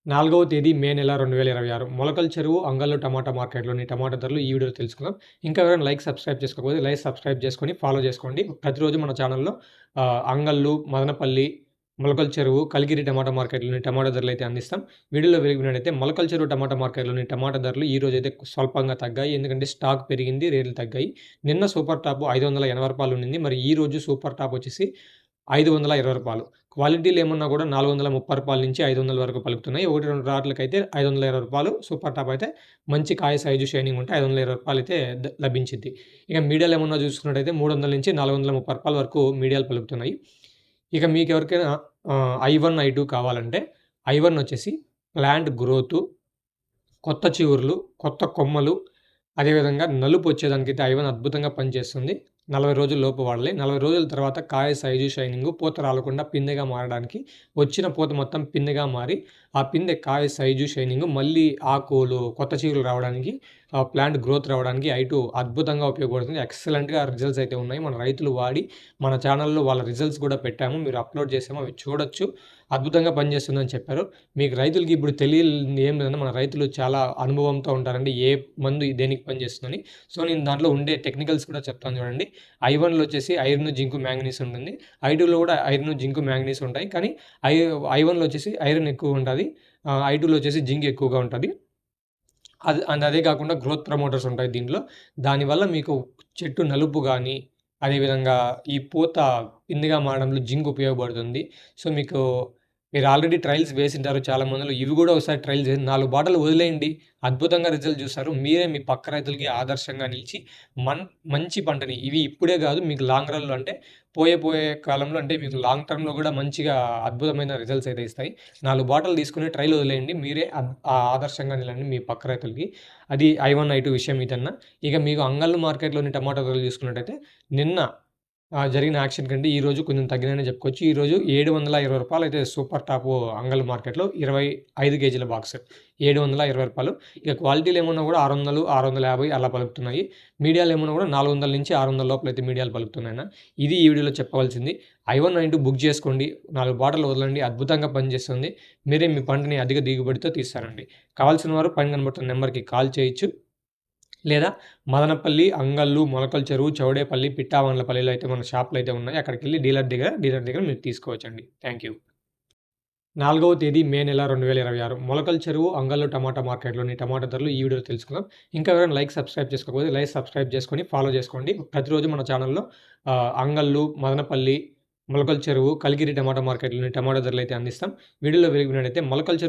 4వ తేదీ మే నెల 2026 మొలకల చెరువు అంగళ్ళు టమాటా మార్కెట్‌లోని టమాటా ధరలు ఈ వీడియోలో తెలుసుకుందాం. ఇంకా ఎవరైనా సబ్స్క్రైబ్ చేసుకోకపోతే సబ్స్క్రైబ్ చేసుకొని ఫాలో చేసుకోండి. ప్రతిరోజు మన ఛానల్‌లో అంగళ్ళు, మదనపల్లి, మొలకల చెరువు, కలిగిరి టమాటా మార్కెట్‌లోని టమాటా ధరలైతే అందిస్తాం. వీడియోలో వివరించినట్టయితే మొలకల చెరువు టమాటా మార్కెట్‌లోని టమాటా ధరలు ఈ రోజైతే స్వల్పంగా తగ్గాయి. ఎందుకంటే స్టాక్ పెరిగింది, రేట్లు తగ్గాయి. నిన్న సూపర్ టాప్ రూ. 580 ఉండింది. మరి ఈ రోజు సూపర్ టాప్ వచ్చేసి రూ. 520. క్వాలిటీలు ఏమన్నా కూడా రూ. 430 నుంచి 500 వరకు పలుకుతున్నాయి. 1, 2 రాట్లకైతే రూ. 520 సూపర్ టాప్ అయితే మంచి కాయ సైజు షైనింగ్ ఉంటే రూ. 520 అయితే లభించిద్ది. ఇక మీడియాలు ఏమన్నా చూసుకున్నట్టయితే రూ. 300 నుంచి రూ. 430 వరకు మీడియాలు పలుకుతున్నాయి. ఇక మీకెవరికైనా I1, I2 కావాలంటే I1 వచ్చేసి ప్లాంట్ గ్రోతు, కొత్త చిగుర్లు, కొత్త కొమ్మలు, అదేవిధంగా నలుపు వచ్చేదానికైతే I1 అద్భుతంగా పనిచేస్తుంది. 40 రోజుల లోపు వాడాలి. 40 రోజుల తర్వాత కాయ సైజు, షైనింగు, పూత రాలకుండా పిందెగా మారడానికి, వచ్చిన పూత మొత్తం పిందెగా మారి, ఆ పిందె కాయ సైజు, షైనింగు, మళ్ళీ ఆకులు, కొత్త చిగురులు రావడానికి, ప్లాంట్ గ్రోత్ రావడానికి I2 అద్భుతంగా ఉపయోగపడుతుంది. ఎక్సలెంట్‌గా రిజల్ట్స్ అయితే ఉన్నాయి. మన రైతులు వాడి మన ఛానల్‌లో వాళ్ళ రిజల్ట్స్ కూడా పెట్టాము. మీరు అప్లోడ్ చేసాము. అవి చూడొచ్చు. అద్భుతంగా పనిచేస్తుందని చెప్పారు. మీకు రైతులకి ఇప్పుడు తెలియనిది ఏం లేదన్నా మన రైతులు చాలా అనుభవంతో ఉంటారండి. ఏ మందు దేనికి పనిచేస్తుందని. సో, నేను దాంట్లో ఉండే టెక్నికల్స్ కూడా చెప్తాను చూడండి. I1లో వచ్చేసి ఐరన్, జింక్, మ్యాంగనీస్ ఉంటుంది. I2లో కూడా ఐరన్, జింక్, మ్యాంగనీస్ ఉంటాయి. కానీ I1లో వచ్చేసి ఐరన్ ఎక్కువ ఉంటది. I2లో వచ్చేసి జింక్ ఎక్కువగా ఉంటది. అదే కాకుండా గ్రోత్ ప్రమోటర్స్ ఉంటాయి దీంట్లో. దానివల్ల మీకు చెట్టు నలుపు గానీ, అదేవిధంగా ఈ పూత పిందెగా మారడంలో జింక్ ఉపయోగపడుతుంది. సో, మీరు ఆల్రెడీ ట్రయల్స్ వేసింటారు చాలా మందిలో. ఇవి కూడా ఒకసారి ట్రయల్ చేసి 4 బాటలు వదిలేయండి. అద్భుతంగా రిజల్ట్ చూస్తారు. మీరే మీ పక్క రైతులకి ఆదర్శంగా నిలిచి మంచి పంటని ఇవి ఇప్పుడే కాదు మీకు లాంగ్ రన్‌లో అంటే పోయే కాలంలో అంటే మీకు లాంగ్ టర్మ్‌లో కూడా మంచిగా అద్భుతమైన రిజల్ట్స్ అయితే ఇస్తాయి. 4 బాటలు తీసుకొని ట్రయల్ వదిలేయండి. మీరే ఆదర్శంగా నిలండి మీ పక్క రైతులకి. అది I1, I2 విషయం ఇదన్నా. ఇక మీకు అంగళ్ళు మార్కెట్‌లోని టమాటా ధరలు చూసుకున్నట్టయితే నిన్న జరిగిన యాక్షన్ కంటే ఈరోజు కొంచెం తగ్గినాయనే చెప్పుకోవచ్చు. ఈరోజు రూ. 720 అయితే సూపర్ టాప్ అంగళ్ళు మార్కెట్‌లో 25 కేజీల బాక్స్ రూ. 720. ఇక క్వాలిటీలు ఏమన్నా కూడా 600, 650 అలా పలుకుతున్నాయి. మీడియాలు ఏమన్నా కూడా 400 నుంచి 600 లోపల అయితే మీడియాలు పలుకుతున్నాయన్న. ఇది ఈ వీడియోలో చెప్పవలసింది. I1, I2 బుక్ చేసుకోండి. 4 బాటలు వదలండి. అద్భుతంగా పనిచేస్తుంది. మీరే మీ పంటని అధిక దిగుబడితో తీస్తారండి. కావాల్సిన వారు పైన కనబడుతున్న నెంబర్‌కి కాల్ చేయొచ్చు. లేదా మదనపల్లి, అంగళ్ళు, మొలకల చెరువు, చౌడేపల్లి, పిట్టావన్లపల్లిలో అయితే మన షాపులు అయితే ఉన్నాయి. అక్కడికెళ్ళి డీలర్ దగ్గర మీరు తీసుకోవచ్చండి. Thank you. 4వ తేదీ మే నెల 2026 మొలకల చెరువు అంగళ్ళు టమాటా మార్కెట్‌లోని టమాటా ధరలు ఈ వీడియోలో తెలుసుకుందాం. ఇంకా ఎవరైనా సబ్స్క్రైబ్ చేసుకోకపోతే సబ్స్క్రైబ్ చేసుకొని ఫాలో చేసుకోండి. ప్రతిరోజు మన ఛానల్‌లో అంగళ్ళు, మదనపల్లి, మొలకల చెరువు, కలిగిరి టమాటా మార్కెట్‌లోని టమాటా ధరలైతే అందిస్తాం. వీడియోలో వివరించినట్టయితే మొలకల చెరువు